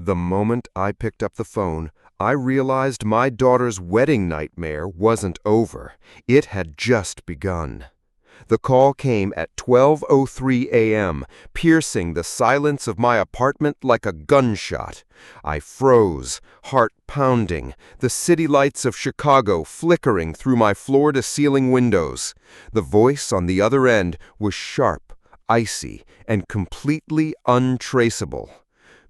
The moment I picked up the phone, I realized my daughter's wedding nightmare wasn't over. It had just begun. The call came at 12:03 a.m., piercing the silence of my apartment like a gunshot. I froze, heart pounding, the city lights of Chicago flickering through my floor-to-ceiling windows. The voice on the other end was sharp, icy, and completely untraceable.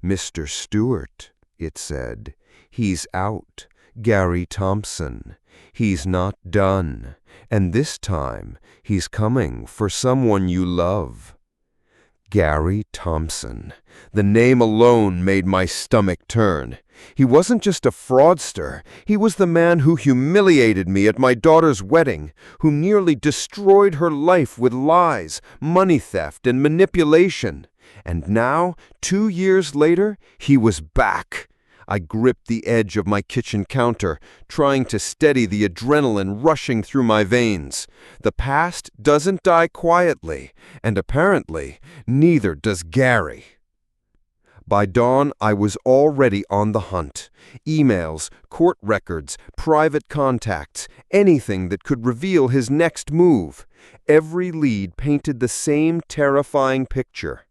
"Mr. Stewart," it said. "He's out. Gary Thompson. He's not done. And this time, he's coming for someone you love." Gary Thompson. The name alone made my stomach turn. He wasn't just a fraudster. He was the man who humiliated me at my daughter's wedding, who nearly destroyed her life with lies, money theft, and manipulation. And now, 2 years later, he was back. I gripped the edge of my kitchen counter, trying to steady the adrenaline rushing through my veins. The past doesn't die quietly, and apparently, neither does Gary. By dawn, I was already on the hunt. Emails, court records, private contacts, anything that could reveal his next move. Every lead painted the same terrifying picture.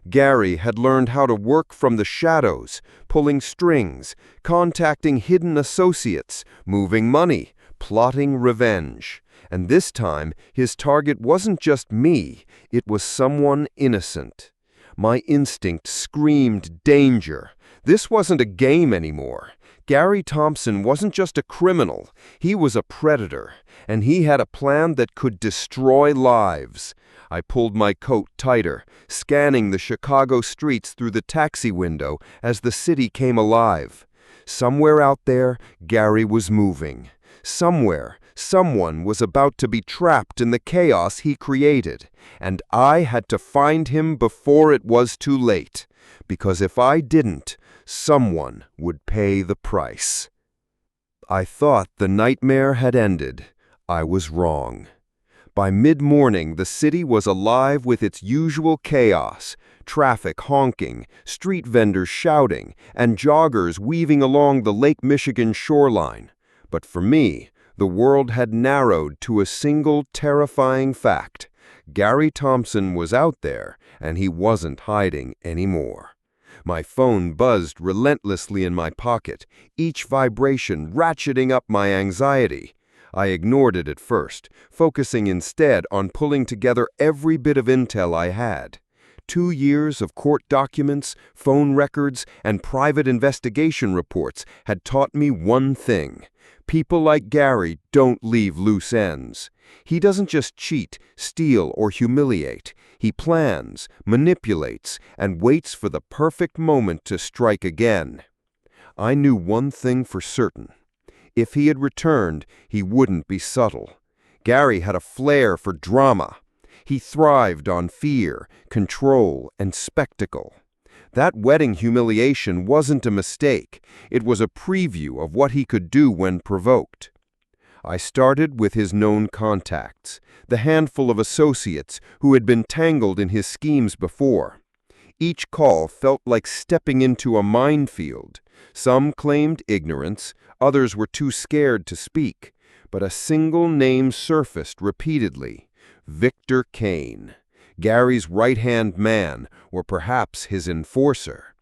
Gary had learned how to work from the shadows, pulling strings, contacting hidden associates, moving money, plotting revenge. And this time, his target wasn't just me, it was someone innocent. My instinct screamed danger. This wasn't a game anymore. Gary Thompson wasn't just a criminal, he was a predator, and he had a plan that could destroy lives. I pulled my coat tighter, scanning the Chicago streets through the taxi window as the city came alive. Somewhere out there, Gary was moving. Somewhere, someone was about to be trapped in the chaos he created, and I had to find him before it was too late, because if I didn't, someone would pay the price. I thought the nightmare had ended. I was wrong. By mid-morning, the city was alive with its usual chaos, traffic honking, street vendors shouting, and joggers weaving along the Lake Michigan shoreline. But for me, the world had narrowed to a single terrifying fact. Gary Thompson was out there, and he wasn't hiding anymore. My phone buzzed relentlessly in my pocket, each vibration ratcheting up my anxiety. I ignored it at first, focusing instead on pulling together every bit of intel I had. 2 years of court documents, phone records, and private investigation reports had taught me one thing. People like Gary don't leave loose ends. He doesn't just cheat, steal, or humiliate. He plans, manipulates, and waits for the perfect moment to strike again. I knew one thing for certain. If he had returned, he wouldn't be subtle. Gary had a flair for drama. He thrived on fear, control, and spectacle. That wedding humiliation wasn't a mistake. It was a preview of what he could do when provoked. I started with his known contacts, the handful of associates who had been tangled in his schemes before. Each call felt like stepping into a minefield. Some claimed ignorance, others were too scared to speak, but a single name surfaced repeatedly: Victor Kane, Gary's right-hand man, or perhaps his enforcer.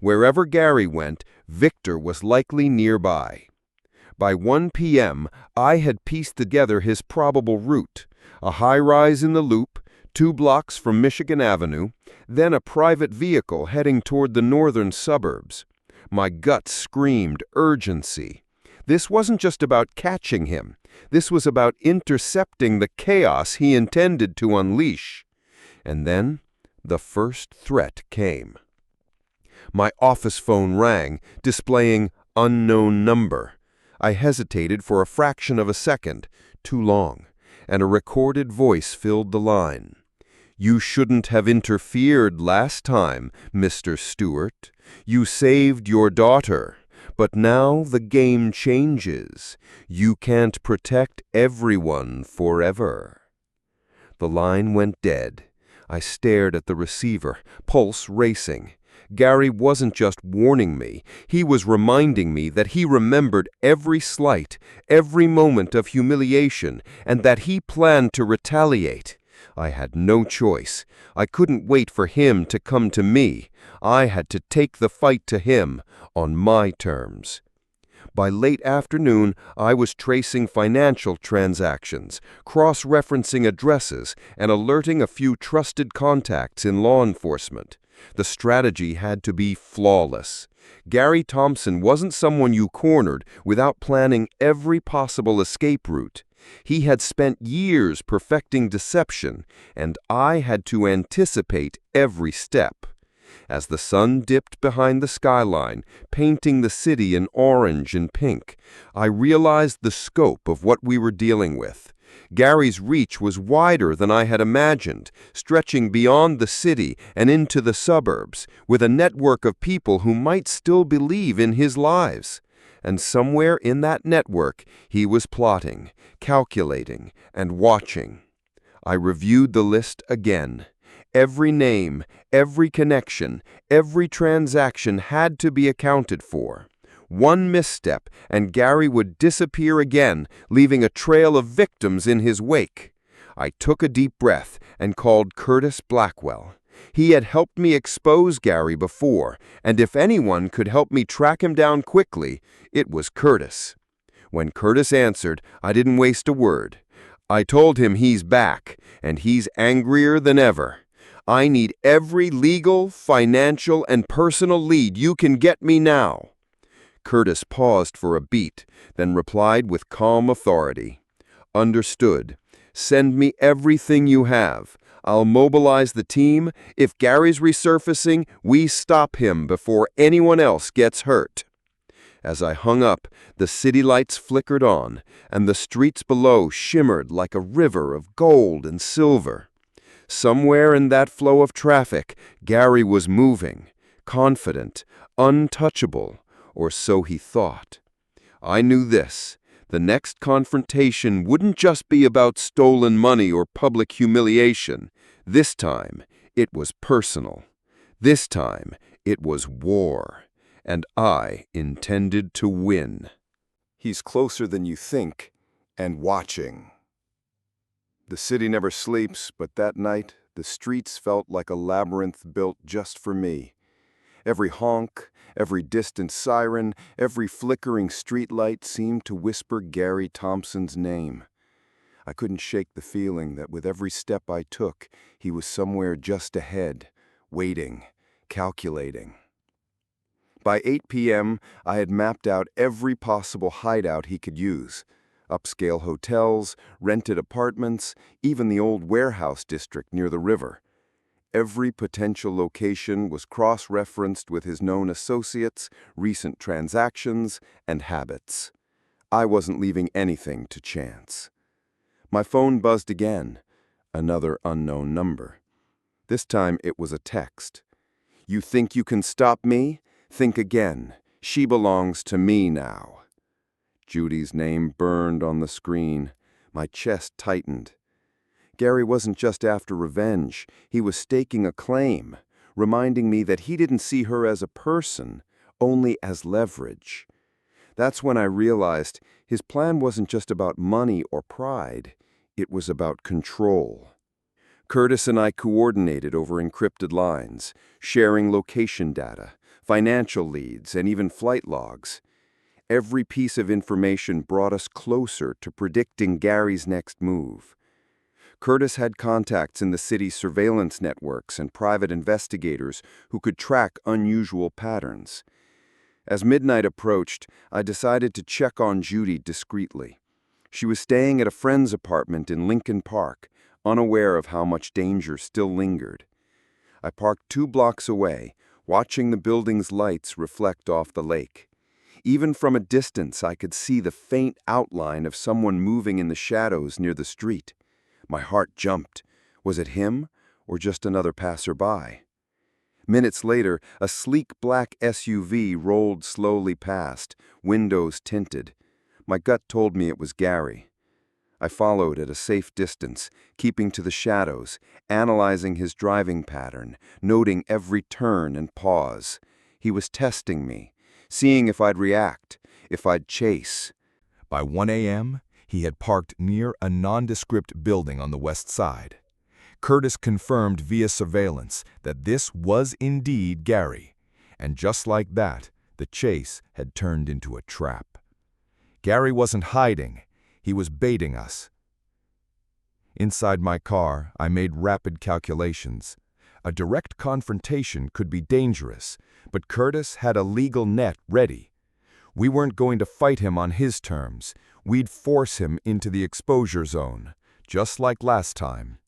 Wherever Gary went, Victor was likely nearby. By 1 p.m., I had pieced together his probable route: a high-rise in the Loop, 2 blocks from Michigan Avenue, then a private vehicle heading toward the northern suburbs. My gut screamed urgency. This wasn't just about catching him. This was about intercepting the chaos he intended to unleash. And then, the first threat came. My office phone rang, displaying unknown number. I hesitated for a fraction of a second, too long, and a recorded voice filled the line. "You shouldn't have interfered last time, Mr. Stewart. You saved your daughter. But now the game changes. You can't protect everyone forever." The line went dead. I stared at the receiver, pulse racing. Gary wasn't just warning me, he was reminding me that he remembered every slight, every moment of humiliation, and that he planned to retaliate. I had no choice. I couldn't wait for him to come to me. I had to take the fight to him, on my terms. By late afternoon, I was tracing financial transactions, cross-referencing addresses, and alerting a few trusted contacts in law enforcement. The strategy had to be flawless. Gary Thompson wasn't someone you cornered without planning every possible escape route. He had spent years perfecting deception, and I had to anticipate every step. As the sun dipped behind the skyline, painting the city in orange and pink, I realized the scope of what we were dealing with. Gary's reach was wider than I had imagined, stretching beyond the city and into the suburbs, with a network of people who might still believe in his lies. And somewhere in that network, he was plotting, calculating, and watching. I reviewed the list again. Every name, every connection, every transaction had to be accounted for. One misstep, and Gary would disappear again, leaving a trail of victims in his wake. I took a deep breath and called Curtis Blackwell. He had helped me expose Gary before, and if anyone could help me track him down quickly, it was Curtis. When Curtis answered, I didn't waste a word. I told him he's back, and he's angrier than ever. I need every legal, financial, and personal lead you can get me now. Curtis paused for a beat, then replied with calm authority. Understood. Send me everything you have. I'll mobilize the team. If Gary's resurfacing, we stop him before anyone else gets hurt. As I hung up, the city lights flickered on, and the streets below shimmered like a river of gold and silver. Somewhere in that flow of traffic, Gary was moving, confident, untouchable, or so he thought. I knew this. The next confrontation wouldn't just be about stolen money or public humiliation. This time, it was personal. This time, it was war. And I intended to win. He's closer than you think, and watching. The city never sleeps, but that night, the streets felt like a labyrinth built just for me. Every honk, every distant siren, every flickering streetlight seemed to whisper Gary Thompson's name. I couldn't shake the feeling that with every step I took, he was somewhere just ahead, waiting, calculating. By 8 p.m., I had mapped out every possible hideout he could use. Upscale hotels, rented apartments, even the old warehouse district near the river. Every potential location was cross-referenced with his known associates, recent transactions, and habits. I wasn't leaving anything to chance. My phone buzzed again. Another unknown number. This time it was a text. You think you can stop me? Think again. She belongs to me now. Judy's name burned on the screen. My chest tightened. Gary wasn't just after revenge. He was staking a claim, reminding me that he didn't see her as a person, only as leverage. That's when I realized his plan wasn't just about money or pride. It was about control. Curtis and I coordinated over encrypted lines, sharing location data, financial leads, and even flight logs. Every piece of information brought us closer to predicting Gary's next move. Curtis had contacts in the city's surveillance networks and private investigators who could track unusual patterns. As midnight approached, I decided to check on Judy discreetly. She was staying at a friend's apartment in Lincoln Park, unaware of how much danger still lingered. I parked 2 blocks away, watching the building's lights reflect off the lake. Even from a distance, I could see the faint outline of someone moving in the shadows near the street. My heart jumped. Was it him, or just another passerby? Minutes later, a sleek black SUV rolled slowly past, windows tinted. My gut told me it was Gary. I followed at a safe distance, keeping to the shadows, analyzing his driving pattern, noting every turn and pause. He was testing me, seeing if I'd react, if I'd chase. By 1 a.m., he had parked near a nondescript building on the west side. Curtis confirmed via surveillance that this was indeed Gary, and just like that, the chase had turned into a trap. Gary wasn't hiding, he was baiting us. Inside my car, I made rapid calculations. A direct confrontation could be dangerous, but Curtis had a legal net ready. We weren't going to fight him on his terms. We'd force him into the exposure zone, just like last time.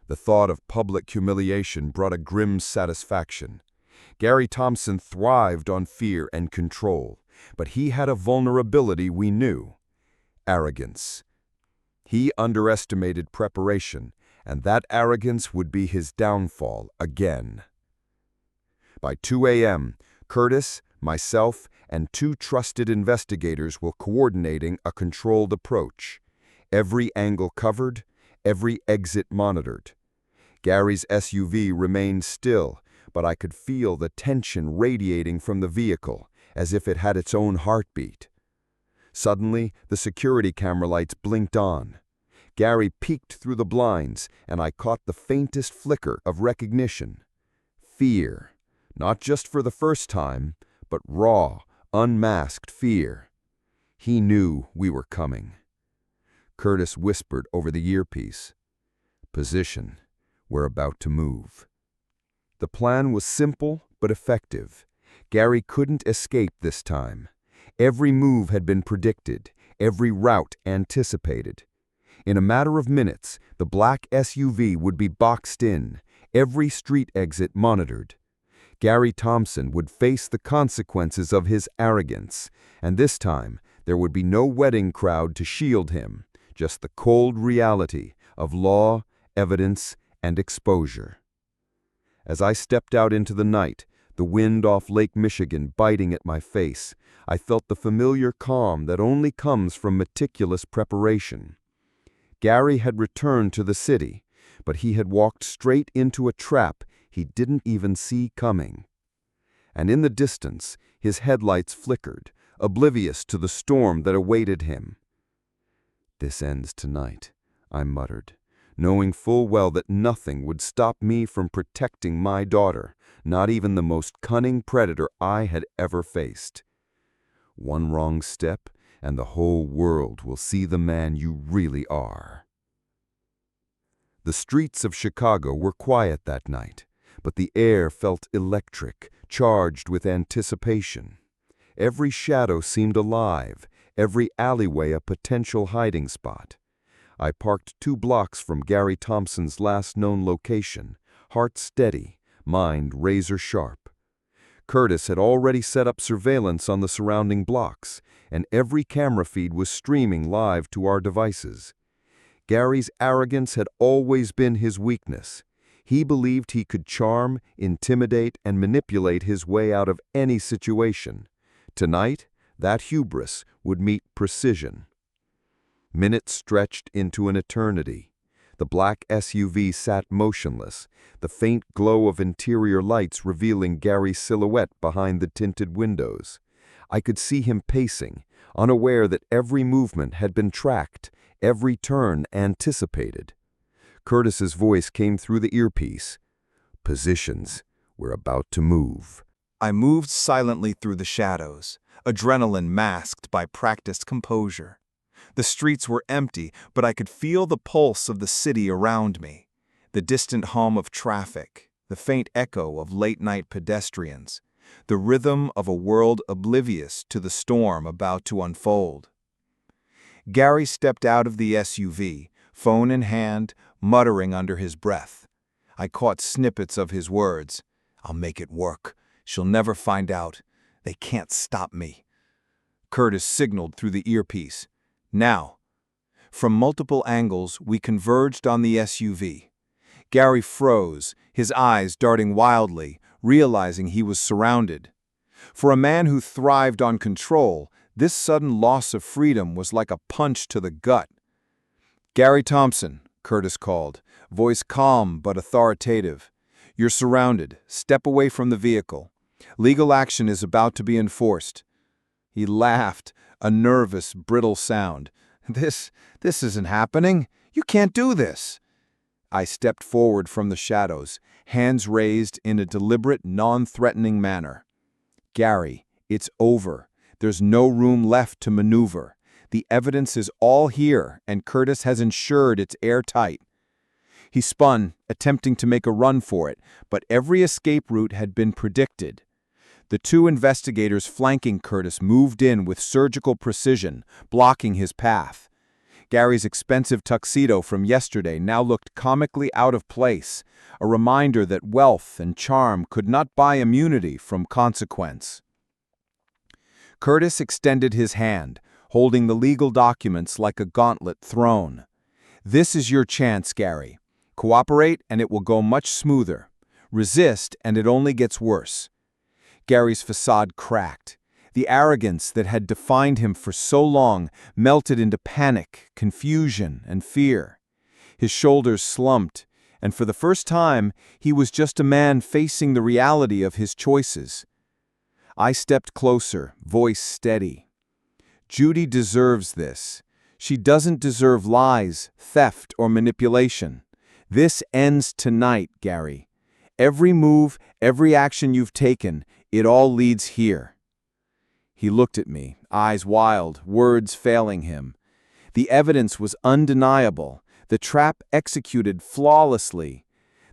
The thought of public humiliation brought a grim satisfaction. Gary Thompson thrived on fear and control, but he had a vulnerability we knew: arrogance. He underestimated preparation, and that arrogance would be his downfall again. By 2 a.m., Curtis, myself, and 2 trusted investigators were coordinating a controlled approach. Every angle covered, every exit monitored. Gary's SUV remained still, but I could feel the tension radiating from the vehicle, as if it had its own heartbeat. Suddenly, the security camera lights blinked on. Gary peeked through the blinds, and I caught the faintest flicker of recognition. Fear, not just for the first time, but raw, unmasked fear. He knew we were coming. Curtis whispered over the earpiece, "Position, we're about to move." The plan was simple but effective. Gary couldn't escape this time. Every move had been predicted, every route anticipated. In a matter of minutes, the black SUV would be boxed in, every street exit monitored. Gary Thompson would face the consequences of his arrogance, and this time there would be no wedding crowd to shield him, just the cold reality of law, evidence, and exposure. As I stepped out into the night, the wind off Lake Michigan biting at my face, I felt the familiar calm that only comes from meticulous preparation. Gary had returned to the city, but he had walked straight into a trap he didn't even see coming. And in the distance, his headlights flickered, oblivious to the storm that awaited him. "This ends tonight," I muttered, knowing full well that nothing would stop me from protecting my daughter, not even the most cunning predator I had ever faced. One wrong step, and the whole world will see the man you really are. The streets of Chicago were quiet that night, but the air felt electric, charged with anticipation. Every shadow seemed alive, every alleyway a potential hiding spot. I parked 2 blocks from Gary Thompson's last known location, heart steady, mind razor sharp. Curtis had already set up surveillance on the surrounding blocks, and every camera feed was streaming live to our devices. Gary's arrogance had always been his weakness. He believed he could charm, intimidate, and manipulate his way out of any situation. Tonight, that hubris would meet precision. Minutes stretched into an eternity. The black SUV sat motionless, the faint glow of interior lights revealing Gary's silhouette behind the tinted windows. I could see him pacing, unaware that every movement had been tracked, every turn anticipated. Curtis's voice came through the earpiece. "Positions, we're about to move." I moved silently through the shadows, adrenaline masked by practiced composure. The streets were empty, but I could feel the pulse of the city around me, the distant hum of traffic, the faint echo of late-night pedestrians, the rhythm of a world oblivious to the storm about to unfold. Gary stepped out of the SUV, phone in hand, muttering under his breath. I caught snippets of his words. "I'll make it work. She'll never find out. They can't stop me." Curtis signaled through the earpiece. "Now." From multiple angles, we converged on the SUV. Gary froze, his eyes darting wildly, realizing he was surrounded. For a man who thrived on control, this sudden loss of freedom was like a punch to the gut. "Gary Thompson," Curtis called, voice calm but authoritative. "You're surrounded. Step away from the vehicle. Legal action is about to be enforced." He laughed, a nervous, brittle sound. This isn't happening. You can't do this." I stepped forward from the shadows, hands raised in a deliberate, non-threatening manner. "Gary, it's over. There's no room left to maneuver. The evidence is all here, and Curtis has ensured it's airtight." He spun, attempting to make a run for it, but every escape route had been predicted. The two investigators flanking Curtis moved in with surgical precision, blocking his path. Gary's expensive tuxedo from yesterday now looked comically out of place, a reminder that wealth and charm could not buy immunity from consequence. Curtis extended his hand, holding the legal documents like a gauntlet thrown. "This is your chance, Gary. Cooperate and it will go much smoother. Resist and it only gets worse." Gary's facade cracked. The arrogance that had defined him for so long melted into panic, confusion, and fear. His shoulders slumped, and for the first time, he was just a man facing the reality of his choices. I stepped closer, voice steady. "Judy deserves this. She doesn't deserve lies, theft, or manipulation. This ends tonight, Gary. Every move, every action you've taken, it all leads here." He looked at me, eyes wild, words failing him. The evidence was undeniable, the trap executed flawlessly.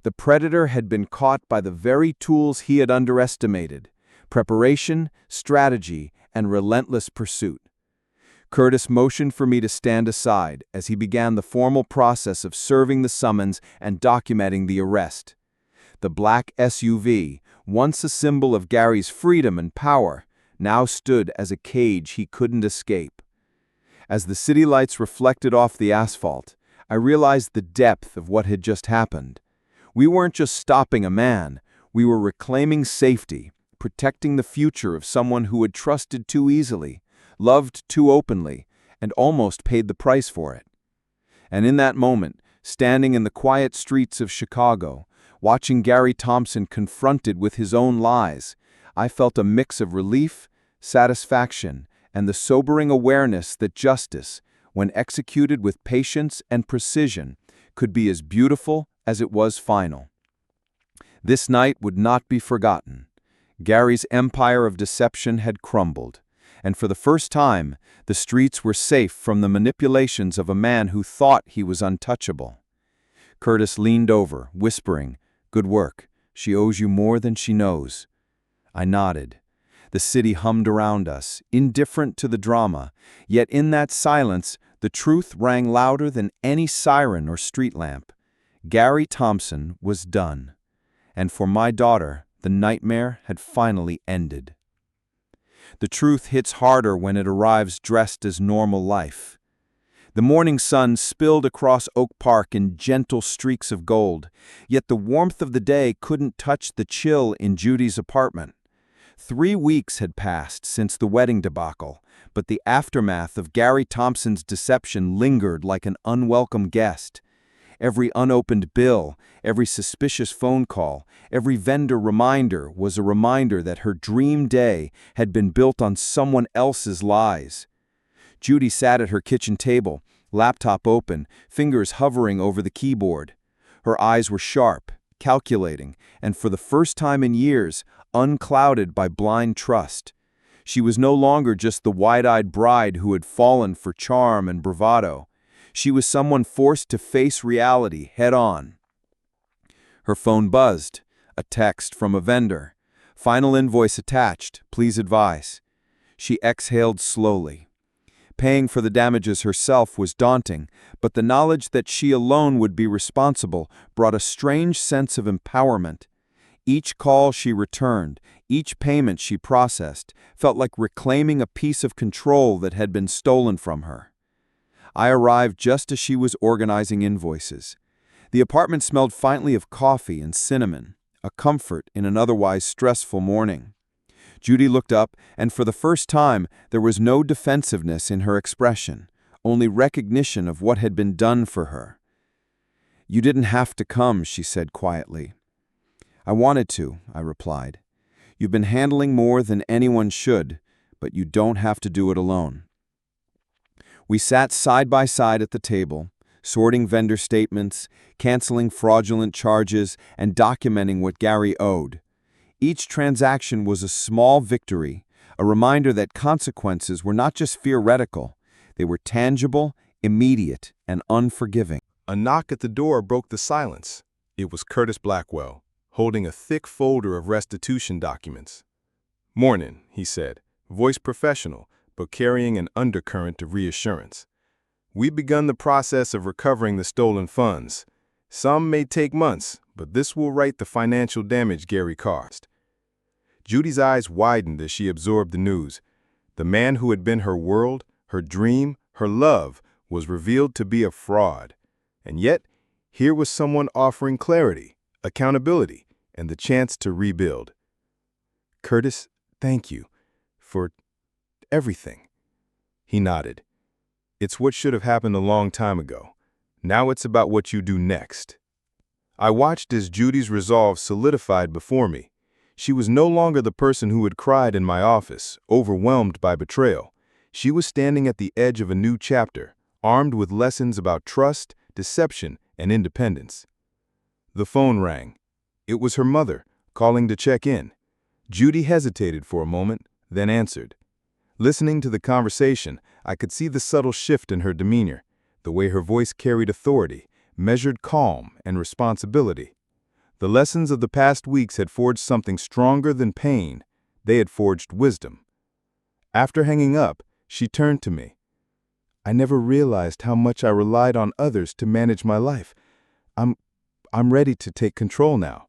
The predator had been caught by the very tools he had underestimated: preparation, strategy, and relentless pursuit. Curtis motioned for me to stand aside as he began the formal process of serving the summons and documenting the arrest. The black SUV, once a symbol of Gary's freedom and power, now stood as a cage he couldn't escape. As the city lights reflected off the asphalt, I realized the depth of what had just happened. We weren't just stopping a man, we were reclaiming safety, protecting the future of someone who had trusted too easily, loved too openly, and almost paid the price for it. And in that moment, standing in the quiet streets of Chicago, watching Gary Thompson confronted with his own lies, I felt a mix of relief, satisfaction, and the sobering awareness that justice, when executed with patience and precision, could be as beautiful as it was final. This night would not be forgotten. Gary's empire of deception had crumbled, and for the first time, the streets were safe from the manipulations of a man who thought he was untouchable. Curtis leaned over, whispering, "Good work. She owes you more than she knows." I nodded. The city hummed around us, indifferent to the drama, yet in that silence, the truth rang louder than any siren or street lamp. Gary Thompson was done. And for my daughter, the nightmare had finally ended. The truth hits harder when it arrives dressed as normal life. The morning sun spilled across Oak Park in gentle streaks of gold, yet the warmth of the day couldn't touch the chill in Judy's apartment. 3 weeks had passed since the wedding debacle, but the aftermath of Gary Thompson's deception lingered like an unwelcome guest. Every unopened bill, every suspicious phone call, every vendor reminder was a reminder that her dream day had been built on someone else's lies. Judy sat at her kitchen table, laptop open, fingers hovering over the keyboard. Her eyes were sharp, calculating, and for the first time in years, unclouded by blind trust. She was no longer just the wide-eyed bride who had fallen for charm and bravado. She was someone forced to face reality head-on. Her phone buzzed. A text from a vendor. "Final invoice attached. Please advise." She exhaled slowly. Paying for the damages herself was daunting, but the knowledge that she alone would be responsible brought a strange sense of empowerment. Each call she returned, each payment she processed, felt like reclaiming a piece of control that had been stolen from her. I arrived just as she was organizing invoices. The apartment smelled faintly of coffee and cinnamon, a comfort in an otherwise stressful morning. Judy looked up, and for the first time, there was no defensiveness in her expression, only recognition of what had been done for her. "You didn't have to come," she said quietly. "I wanted to," I replied. "You've been handling more than anyone should, but you don't have to do it alone." We sat side by side at the table, sorting vendor statements, canceling fraudulent charges, and documenting what Gary owed. Each transaction was a small victory, a reminder that consequences were not just theoretical, they were tangible, immediate, and unforgiving. A knock at the door broke the silence. It was Curtis Blackwell, holding a thick folder of restitution documents. "Morning," he said, voice professional, but carrying an undercurrent of reassurance. "We've begun the process of recovering the stolen funds. Some may take months, but this will right the financial damage Gary caused." Judy's eyes widened as she absorbed the news. The man who had been her world, her dream, her love, was revealed to be a fraud. And yet, here was someone offering clarity, accountability, and the chance to rebuild. "Curtis, thank you for everything." He nodded. "It's what should have happened a long time ago. Now it's about what you do next." I watched as Judy's resolve solidified before me. She was no longer the person who had cried in my office, overwhelmed by betrayal. She was standing at the edge of a new chapter, armed with lessons about trust, deception, and independence. The phone rang. It was her mother, calling to check in. Judy hesitated for a moment, then answered. Listening to the conversation, I could see the subtle shift in her demeanor, the way her voice carried authority, measured calm and responsibility. The lessons of the past weeks had forged something stronger than pain. They had forged wisdom. After hanging up, she turned to me. "I never realized how much I relied on others to manage my life. I'm ready to take control now."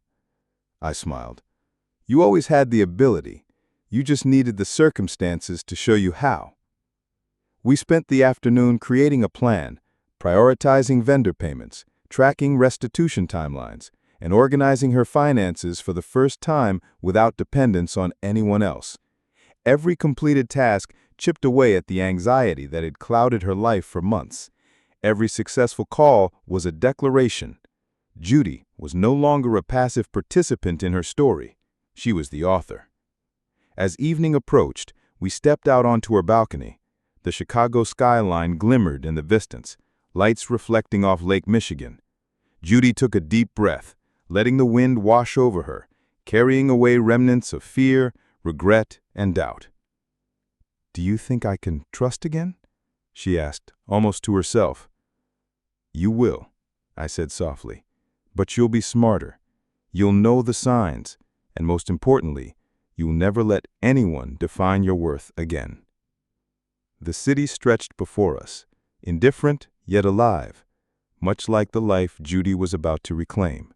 I smiled. "You always had the ability. You just needed the circumstances to show you how." We spent the afternoon creating a plan, prioritizing vendor payments, tracking restitution timelines, and organizing her finances for the first time without dependence on anyone else. Every completed task chipped away at the anxiety that had clouded her life for months. Every successful call was a declaration. Judy was no longer a passive participant in her story. She was the author. As evening approached, we stepped out onto her balcony. The Chicago skyline glimmered in the distance, lights reflecting off Lake Michigan. Judy took a deep breath, letting the wind wash over her, carrying away remnants of fear, regret, and doubt. "Do you think I can trust again?" she asked, almost to herself. "You will," I said softly, "but you'll be smarter. You'll know the signs, and most importantly, you'll never let anyone define your worth again." The city stretched before us, indifferent yet alive, much like the life Judy was about to reclaim.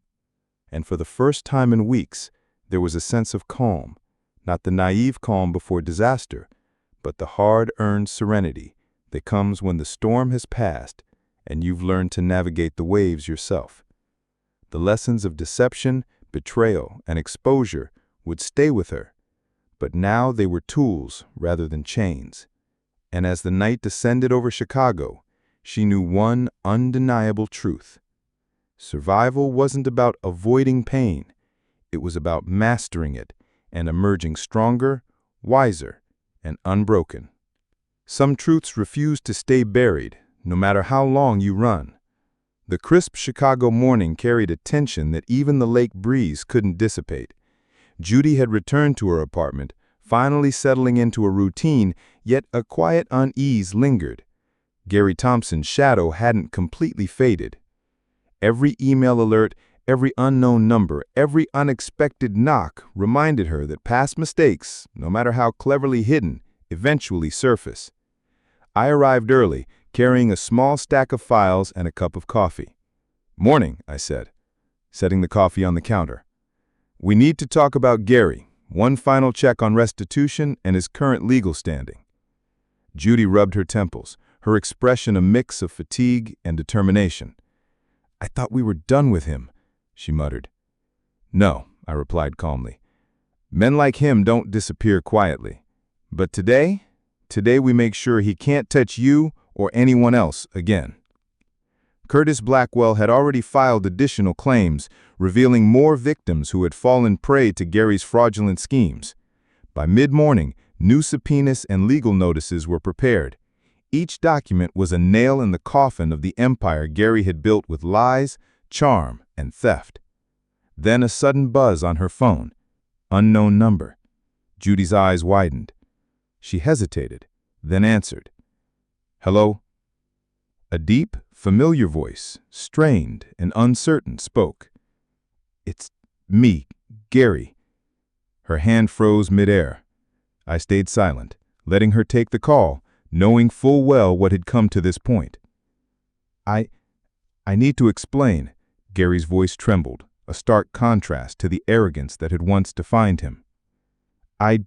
And for the first time in weeks, there was a sense of calm, not the naive calm before disaster, but the hard-earned serenity that comes when the storm has passed and you've learned to navigate the waves yourself. The lessons of deception, betrayal, and exposure would stay with her, but now they were tools rather than chains. And as the night descended over Chicago, she knew one undeniable truth. Survival wasn't about avoiding pain. It was about mastering it and emerging stronger, wiser, and unbroken. Some truths refuse to stay buried, no matter how long you run. The crisp Chicago morning carried a tension that even the lake breeze couldn't dissipate. Judy had returned to her apartment, finally settling into a routine, yet a quiet unease lingered. Gary Thompson's shadow hadn't completely faded. Every email alert, every unknown number, every unexpected knock reminded her that past mistakes, no matter how cleverly hidden, eventually surface. I arrived early, carrying a small stack of files and a cup of coffee. "Morning," I said, setting the coffee on the counter. "We need to talk about Gary, one final check on restitution and his current legal standing." Judy rubbed her temples, her expression a mix of fatigue and determination. "I thought we were done with him," she muttered. "No," I replied calmly. "Men like him don't disappear quietly. But today we make sure he can't touch you or anyone else again. Curtis Blackwell had already filed additional claims, revealing more victims who had fallen prey to Gary's fraudulent schemes. By mid-morning, new subpoenas and legal notices were prepared. Each document was a nail in the coffin of the empire Gary had built with lies, charm, and theft. Then a sudden buzz on her phone. Unknown number. Judy's eyes widened. She hesitated, then answered. "Hello?" A deep, familiar voice, strained and uncertain, spoke. "It's me, Gary." Her hand froze midair. I stayed silent, letting her take the call, knowing full well what had come to this point. I need to explain." Gary's voice trembled, a stark contrast to the arrogance that had once defined him. I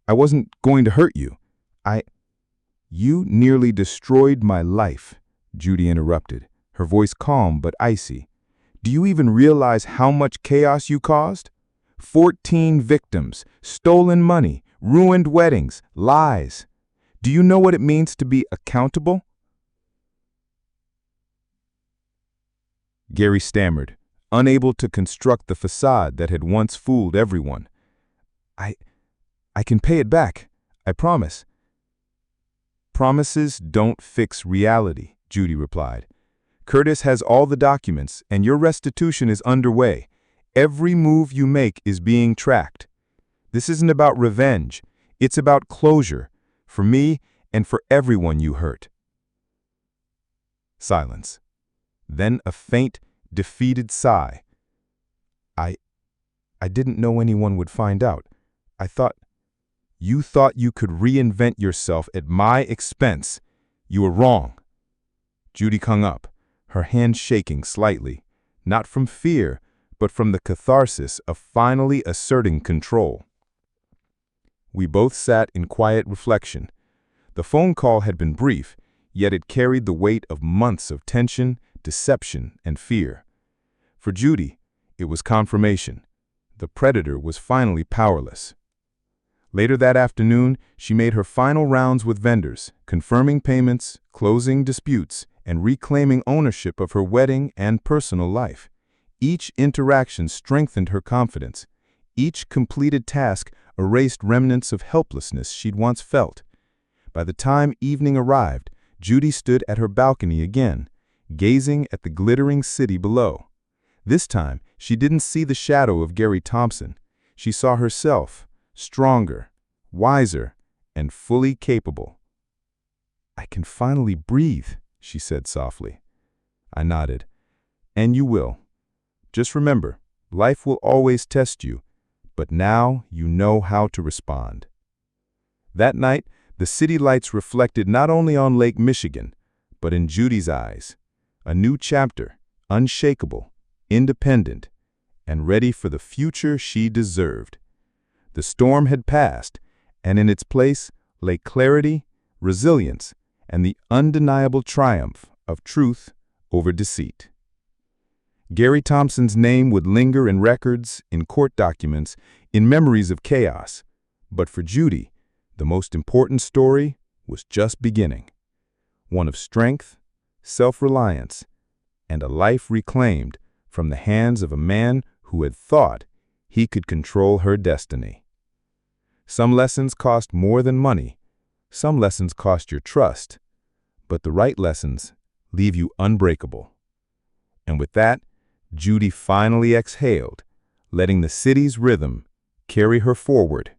wasn't going to hurt you. You nearly destroyed my life," Judy interrupted, her voice calm but icy. "Do you even realize how much chaos you caused? 14 victims, stolen money, ruined weddings, lies. Do you know what it means to be accountable?" Gary stammered, unable to construct the facade that had once fooled everyone. I can pay it back, I promise." "Promises don't fix reality," Judy replied. "Curtis has all the documents, and your restitution is underway. Every move you make is being tracked. This isn't about revenge. It's about closure, for me and for everyone you hurt." Silence. Then a faint, defeated sigh. I didn't know anyone would find out. You thought you could reinvent yourself at my expense. You were wrong." Judy hung up, her hand shaking slightly, not from fear, but from the catharsis of finally asserting control. We both sat in quiet reflection. The phone call had been brief, yet it carried the weight of months of tension, deception, and fear. For Judy, it was confirmation. The predator was finally powerless. Later that afternoon, she made her final rounds with vendors, confirming payments, closing disputes, and reclaiming ownership of her wedding and personal life. Each interaction strengthened her confidence. Each completed task erased remnants of helplessness she'd once felt. By the time evening arrived, Judy stood at her balcony again, gazing at the glittering city below. This time, she didn't see the shadow of Gary Thompson. She saw herself, stronger, wiser, and fully capable. "I can finally breathe," she said softly. I nodded. "And you will. Just remember, life will always test you, but now you know how to respond." That night, the city lights reflected not only on Lake Michigan, but in Judy's eyes. A new chapter, unshakable, independent, and ready for the future she deserved. The storm had passed, and in its place lay clarity, resilience, and the undeniable triumph of truth over deceit. Gary Thompson's name would linger in records, in court documents, in memories of chaos. But for Judy, the most important story was just beginning. One of strength, self-reliance, and a life reclaimed from the hands of a man who had thought he could control her destiny. Some lessons cost more than money. Some lessons cost your trust. But the right lessons leave you unbreakable. And with that, Judy finally exhaled, letting the city's rhythm carry her forward,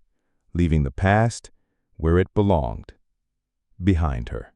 leaving the past where it belonged, behind her.